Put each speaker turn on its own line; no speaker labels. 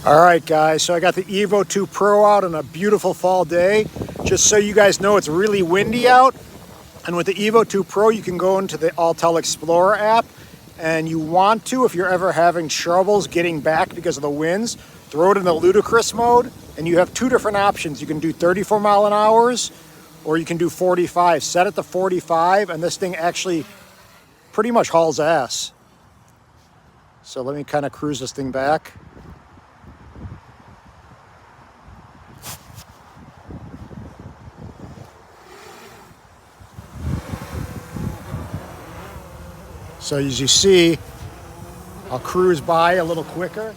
All right, guys, so I got the Evo 2 Pro out on a beautiful fall day. Just so you guys know, it's really windy out. And with the Evo 2 Pro, you can go into the Autel Explorer app, and you want to, if you're ever having troubles getting back because of the winds, throw it in the Ludicrous mode, and you have two different options. You can do 34 mile an hours, or you can do 45. Set it to 45, and this thing actually pretty much hauls ass. So let me kind of cruise this thing back. So as you see, I'll cruise by a little quicker.